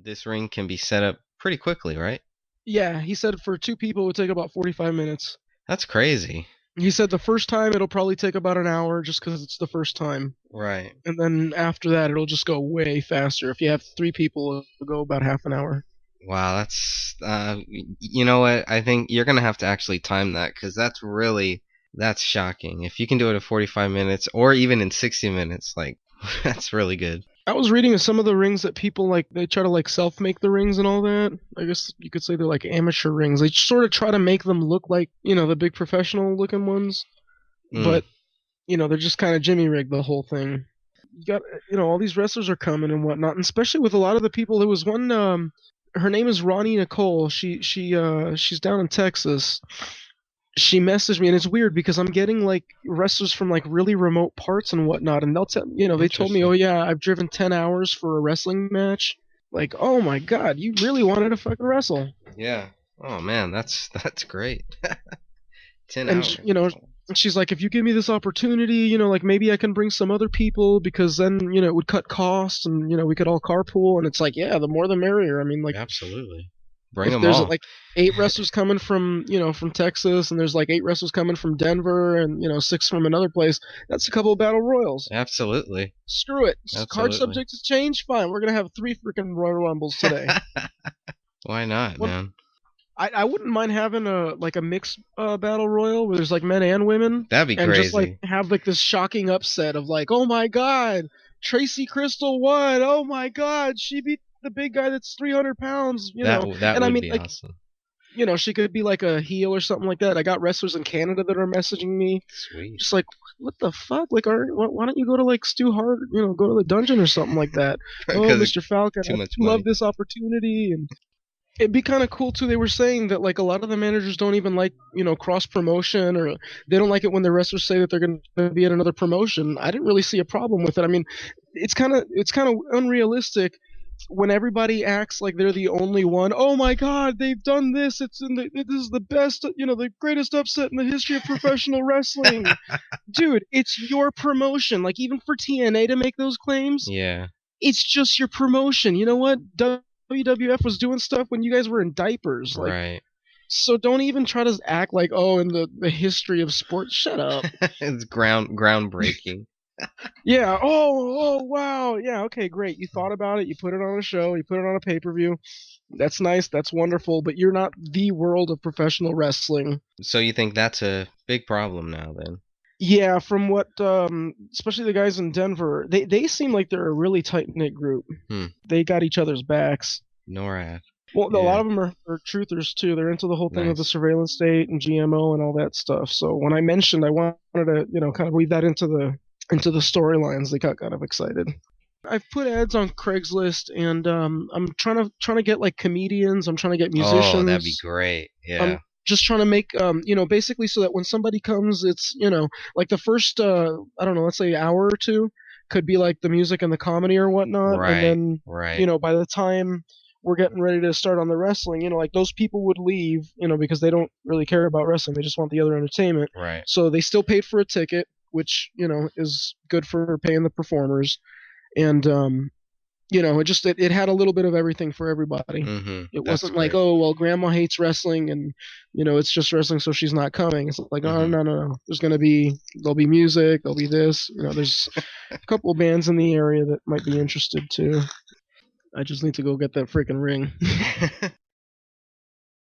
This ring can be set up pretty quickly, right? Yeah, he said for two people it would take about 45 minutes. That's crazy. He said the first time it'll probably take about an hour just because it's the first time. Right. And then after that, it'll just go way faster. If you have three people, it'll go about half an hour. Wow, that's you know what? I think you're gonna have to actually time that because that's shocking. If you can do it in 45 minutes or even in 60 minutes, like that's really good. I was reading of some of the rings that people like, they try to like self make the rings and all that. I guess you could say they're like amateur rings. They sort of try to make them look like, the big professional looking ones. Mm. But, they're just kind of jimmy rigged the whole thing. You got, all these wrestlers are coming and whatnot, and especially with a lot of the people. There was one, her name is Ronnie Nicole. She's down in Texas. She messaged me, and it's weird because I'm getting like wrestlers from like really remote parts and whatnot, and they'll tell, they told me, oh Interesting. yeah, I've driven 10 hours for a wrestling match. Like, oh my god, you really wanted to fucking wrestle. Yeah. Oh man, that's great. 10 And hours. she's like, if you give me this opportunity, like maybe I can bring some other people because then, it would cut costs and, we could all carpool. And it's like, yeah, the more the merrier. I mean, like, Absolutely. Bring if them there's all. like 8 wrestlers coming from, from Texas, and there's like 8 wrestlers coming from Denver, and 6 from another place, that's a couple of battle royals. Absolutely. Screw it. Card Absolutely. subject has changed. Fine, we're gonna have 3 freaking Royal Rumbles today. Why not, What? man? I wouldn't mind having a mixed battle royal where there's like men and women, That'd be and just like crazy. have like this shocking upset of like, oh my god, Tracy Crystal won. Oh my god, she beat the big guy that's 300 pounds. That And I would mean, be like, awesome. she could be like a heel or something like that. I got wrestlers in Canada that are messaging me, Sweet. just like, what the fuck? Like, why don't you go to like Stu Hart? Go to the dungeon or something like that. Oh, Because Mr. Falcon, too I much love money. this opportunity, and it'd be kind of cool too. They were saying that like a lot of the managers don't even like cross promotion, or they don't like it when the wrestlers say that they're going to be at another promotion. I didn't really see a problem with it. I mean, it's kind of unrealistic when everybody acts like they're the only one. Oh my God, they've done this. This is the best, the greatest upset in the history of professional wrestling. Dude, it's your promotion. Like even for TNA to make those claims, Yeah. it's just your promotion. You know what? WWF was doing stuff when you guys were in diapers. Like, Right. so don't even try to act like, oh, in the history of sports. Shut up. It's groundbreaking. Yeah. Oh, wow. Yeah. Okay, great. You thought about it. You put it on a show. You put it on a pay per view. That's nice. That's wonderful. But you're not the world of professional wrestling. So you think that's a big problem now then? Yeah, from what, especially the guys in Denver, they seem like they're a really tight knit group. Hmm. They got each other's backs. NORAD. Well, a lot Yeah. of them are truthers too. They're into the whole thing of the Nice. surveillance state and GMO and all that stuff. So when I mentioned I wanted to, kind of weave that into the storylines, they got kind of excited. I've put ads on Craigslist, and I'm trying to get like comedians. I'm trying to get Oh, that'd be musicians. great. I'm Yeah. just trying to make basically so that when somebody comes, it's like the first I don't know, let's say hour or two could be like the music and the comedy or whatnot, and Right. then Right. by the time we're getting ready to start on the wrestling, like those people would leave, because they don't really care about wrestling. They just want the other entertainment. Right. So they still paid for a ticket, which is good for paying the performers, and it had a little bit of everything for everybody. Mm-hmm. It That's wasn't like, great. oh well, grandma hates wrestling and it's just wrestling, so she's not coming. It's like, oh Mm-hmm. no no no. There'll be music, there'll be this. There's a couple of bands in the area that might be interested too. I just need to go get that freaking ring.